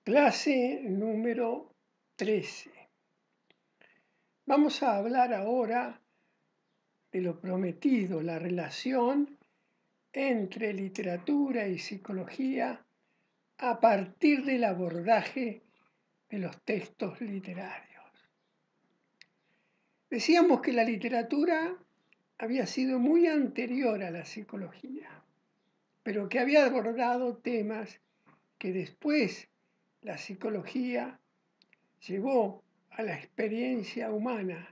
Clase número 13. Vamos a hablar ahora de lo prometido, la relación entre literatura y psicología a partir del abordaje de los textos literarios. Decíamos que la literatura había sido muy anterior a la psicología, pero que había abordado temas que después la psicología llevó a la experiencia humana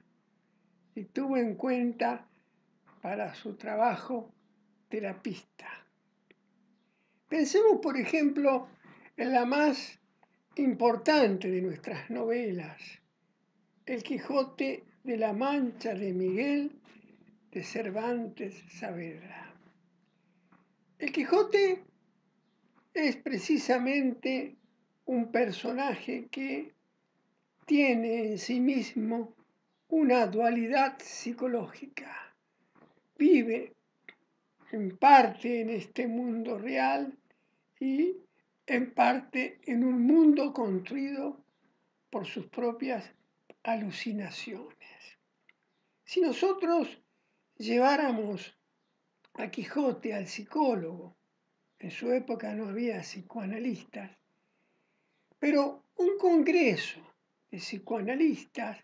y tuvo en cuenta para su trabajo terapista. Pensemos, por ejemplo, en la más importante de nuestras novelas, El Quijote de la Mancha de Miguel de Cervantes Saavedra. El Quijote es precisamente un personaje que tiene en sí mismo una dualidad psicológica. Vive en parte en este mundo real y en parte en un mundo construido por sus propias alucinaciones. Si nosotros lleváramos a Quijote al psicólogo, en su época no había psicoanalistas, pero un congreso de psicoanalistas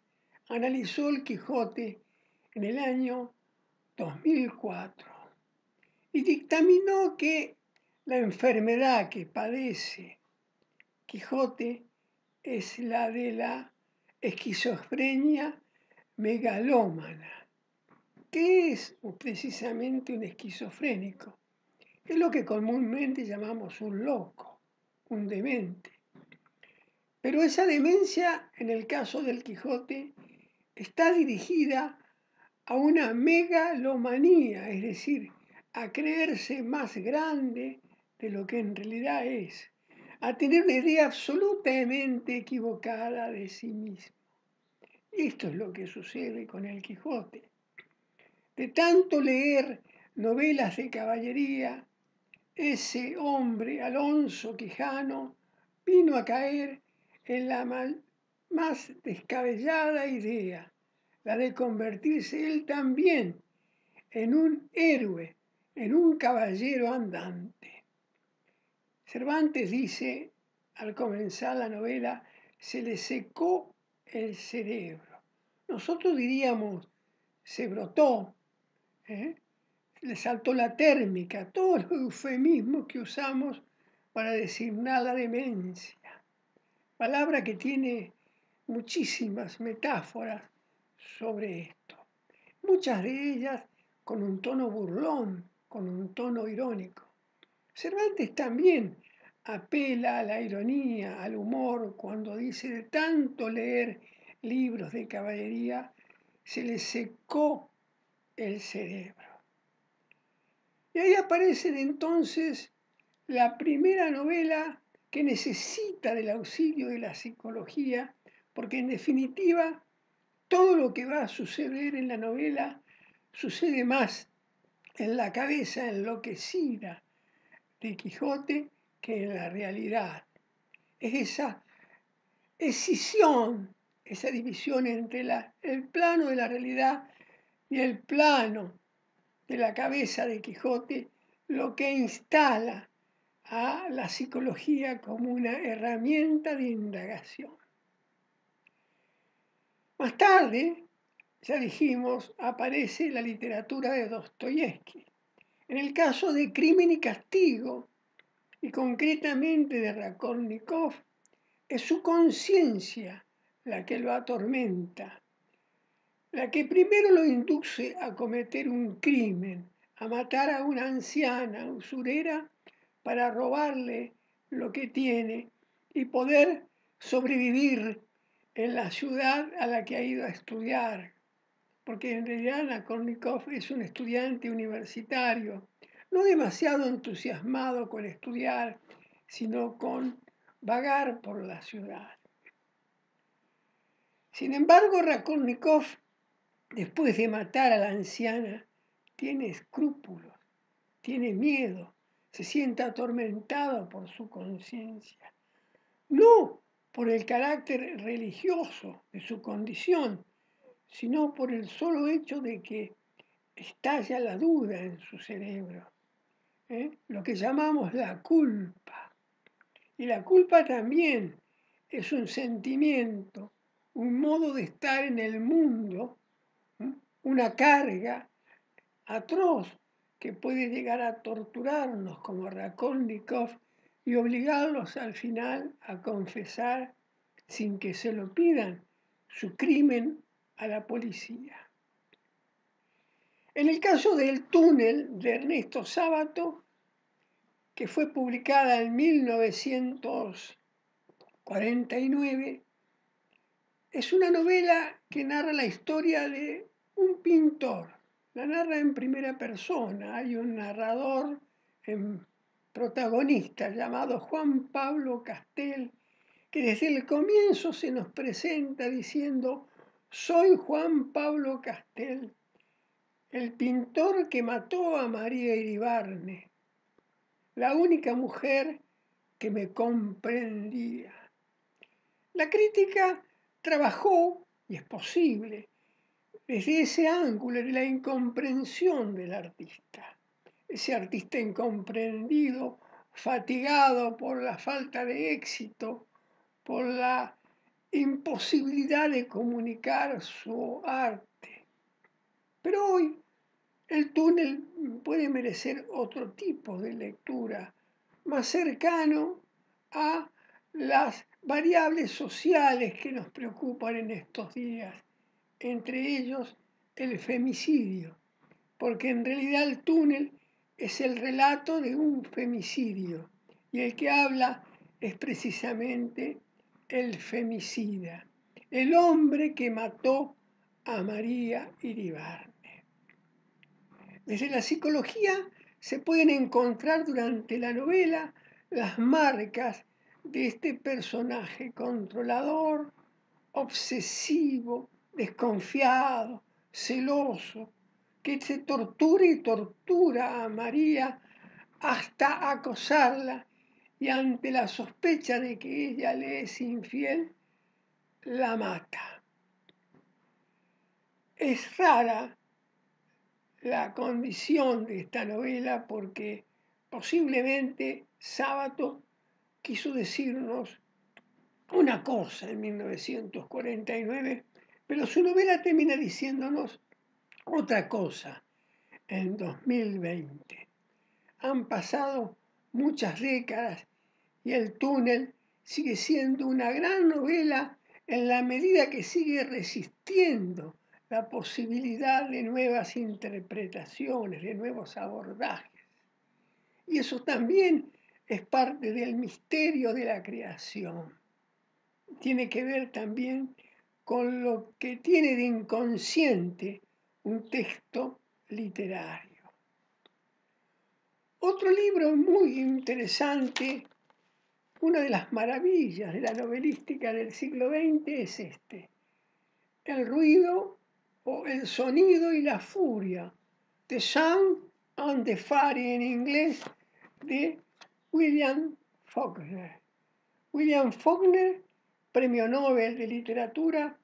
analizó el Quijote en el año 2004 y dictaminó que la enfermedad que padece Quijote es la de la esquizofrenia megalómana. ¿Qué es precisamente un esquizofrénico? Es lo que comúnmente llamamos un loco, un demente. Pero esa demencia, en el caso del Quijote, está dirigida a una megalomanía, es decir, a creerse más grande de lo que en realidad es, a tener una idea absolutamente equivocada de sí mismo. Esto es lo que sucede con el Quijote. De tanto leer novelas de caballería, ese hombre, Alonso Quijano, vino a caer en la más descabellada idea, la de convertirse él también en un héroe, en un caballero andante. Cervantes dice, al comenzar la novela, se le secó el cerebro. Nosotros diríamos, se brotó, le saltó la térmica, todos los eufemismos que usamos para designar la demencia. Palabra que tiene muchísimas metáforas sobre esto. Muchas de ellas con un tono burlón, con un tono irónico. Cervantes también apela a la ironía, al humor, cuando dice de tanto leer libros de caballería, se le secó el cerebro. Y ahí aparece entonces la primera novela que necesita del auxilio de la psicología, porque en definitiva todo lo que va a suceder en la novela sucede más en la cabeza enloquecida de Quijote que en la realidad. Es esa escisión, esa división entre el plano de la realidad y el plano de la cabeza de Quijote lo que instala a la psicología como una herramienta de indagación. Más tarde, ya dijimos, aparece la literatura de Dostoyevski. En el caso de Crimen y Castigo, y concretamente de Raskolnikov, es su conciencia la que lo atormenta, la que primero lo induce a cometer un crimen, a matar a una anciana usurera para robarle lo que tiene y poder sobrevivir en la ciudad a la que ha ido a estudiar. Porque en realidad Raskolnikov es un estudiante universitario, no demasiado entusiasmado con estudiar, sino con vagar por la ciudad. Sin embargo, Raskolnikov, después de matar a la anciana, tiene escrúpulos, tiene miedo, se siente atormentado por su conciencia. no por el carácter religioso de su condición, sino por el solo hecho de que estalla la duda en su cerebro, lo que llamamos la culpa. Y la culpa también es un sentimiento, un modo de estar en el mundo, una carga atroz que puede llegar a torturarnos como Raskolnikov y obligarlos al final a confesar, sin que se lo pidan, su crimen a la policía. En el caso del túnel de Ernesto Sábato, que fue publicada en 1949, es una novela que narra la historia de un pintor. La narra en primera persona. Hay un narrador protagonista llamado Juan Pablo Castel, que desde el comienzo se nos presenta diciendo: soy Juan Pablo Castel, el pintor que mató a María Iribarne, la única mujer que me comprendía. La crítica trabajó, y es posible, desde ese ángulo de la incomprensión del artista. Ese artista incomprendido, fatigado por la falta de éxito, por la imposibilidad de comunicar su arte. Pero hoy el túnel puede merecer otro tipo de lectura, más cercano a las variables sociales que nos preocupan en estos días, entre ellos el femicidio, porque en realidad el túnel es el relato de un femicidio y el que habla es precisamente el femicida, el hombre que mató a María Iribarne. Desde la psicología se pueden encontrar durante la novela las marcas de este personaje controlador, obsesivo, desconfiado, celoso, que se tortura y tortura a María hasta acosarla y ante la sospecha de que ella le es infiel, la mata. Es rara la condición de esta novela porque posiblemente Sábato quiso decirnos una cosa en 1949, pero su novela termina diciéndonos otra cosa en 2020. Han pasado muchas décadas y el túnel sigue siendo una gran novela en la medida que sigue resistiendo la posibilidad de nuevas interpretaciones, de nuevos abordajes. Y eso también es parte del misterio de la creación. Tiene que ver también con lo que tiene de inconsciente un texto literario. Otro libro muy interesante, una de las maravillas de la novelística del siglo XX es este: El ruido o el sonido y la furia, The Sound and the Fury en inglés, de William Faulkner. William Faulkner, premio Nobel de Literatura,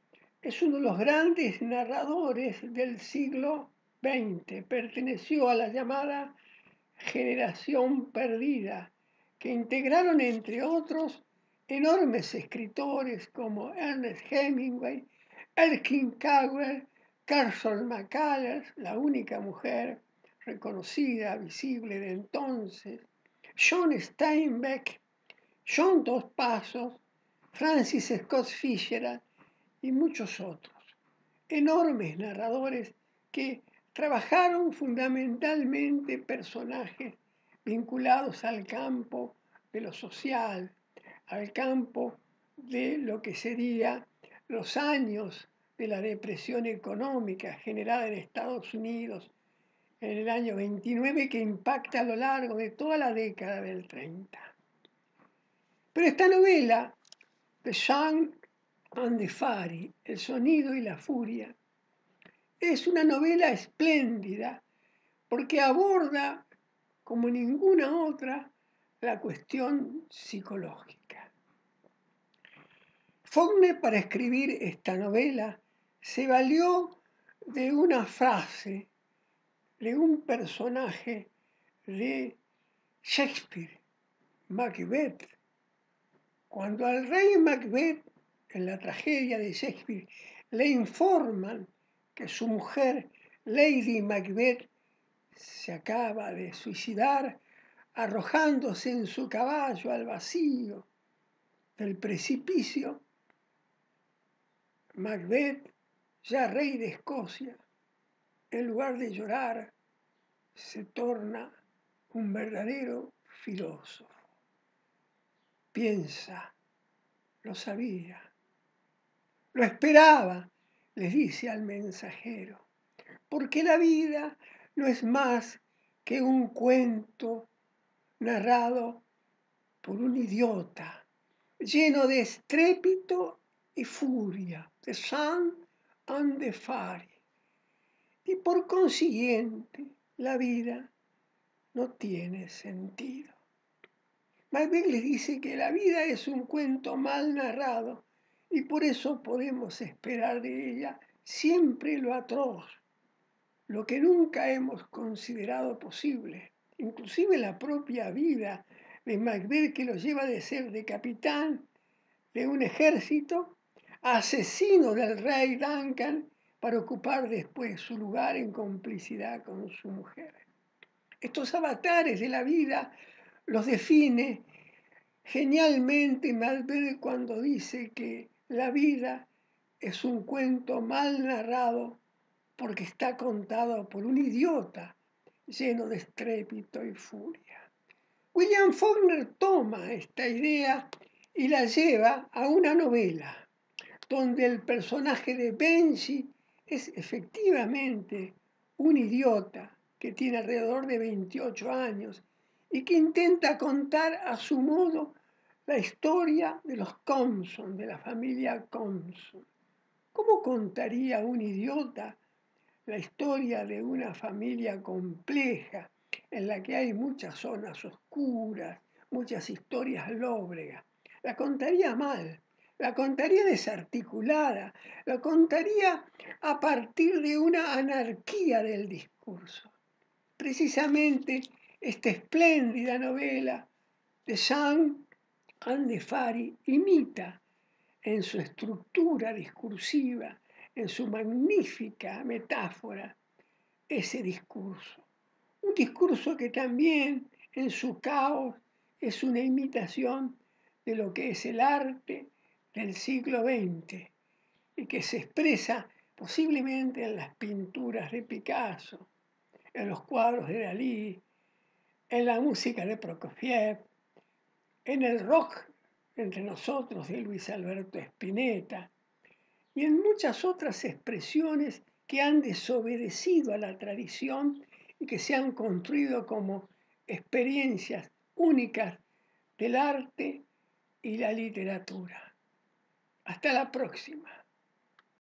es uno de los grandes narradores del siglo XX. Perteneció a la llamada generación perdida, que integraron, entre otros, enormes escritores como Ernest Hemingway, Erskine Cowell, Carson McCullers, la única mujer reconocida, visible de entonces, John Steinbeck, John Dos Passos, Francis Scott Fitzgerald y muchos otros. Enormes narradores que trabajaron fundamentalmente personajes vinculados al campo de lo social, al campo de lo que sería los años de la depresión económica generada en Estados Unidos en el año 29, que impacta a lo largo de toda la década del 30. Pero esta novela, The Sound and the Fury, El sonido y la furia, es una novela espléndida porque aborda, como ninguna otra, la cuestión psicológica. Faulkner, para escribir esta novela, se valió de una frase de un personaje de Shakespeare, Macbeth. Cuando al rey Macbeth, en la tragedia de Shakespeare, le informan que su mujer, Lady Macbeth, se acaba de suicidar arrojándose en su caballo al vacío del precipicio, Macbeth, ya rey de Escocia, en lugar de llorar, se torna un verdadero filósofo. Piensa, lo sabía, lo esperaba, les dice al mensajero, porque la vida no es más que un cuento narrado por un idiota, lleno de estrépito y furia, de sang and de fury. Y por consiguiente, la vida no tiene sentido. Macbeth les dice que la vida es un cuento mal narrado y por eso podemos esperar de ella siempre lo atroz, lo que nunca hemos considerado posible, inclusive la propia vida de Macbeth, que lo lleva de ser de capitán de un ejército a asesino del rey Duncan para ocupar después su lugar en complicidad con su mujer. Estos avatares de la vida los define genialmente Macbeth cuando dice que la vida es un cuento mal narrado porque está contado por un idiota lleno de estrépito y furia. William Faulkner toma esta idea y la lleva a una novela donde el personaje de Benji es efectivamente un idiota que tiene alrededor de 28 años y que intenta contar a su modo la historia de los Compson, de la familia Compson. ¿Cómo contaría un idiota la historia de una familia compleja en la que hay muchas zonas oscuras, muchas historias lóbregas? La contaría mal, la contaría desarticulada, la contaría a partir de una anarquía del discurso. Precisamente esta espléndida novela de Sang and de Fury imita en su estructura discursiva, en su magnífica metáfora, ese discurso. Un discurso que también en su caos es una imitación de lo que es el arte del siglo XX y que se expresa posiblemente en las pinturas de Picasso, en los cuadros de Dalí, en la música de Prokofiev, en el rock entre nosotros de Luis Alberto Spinetta y en muchas otras expresiones que han desobedecido a la tradición y que se han construido como experiencias únicas del arte y la literatura. Hasta la próxima.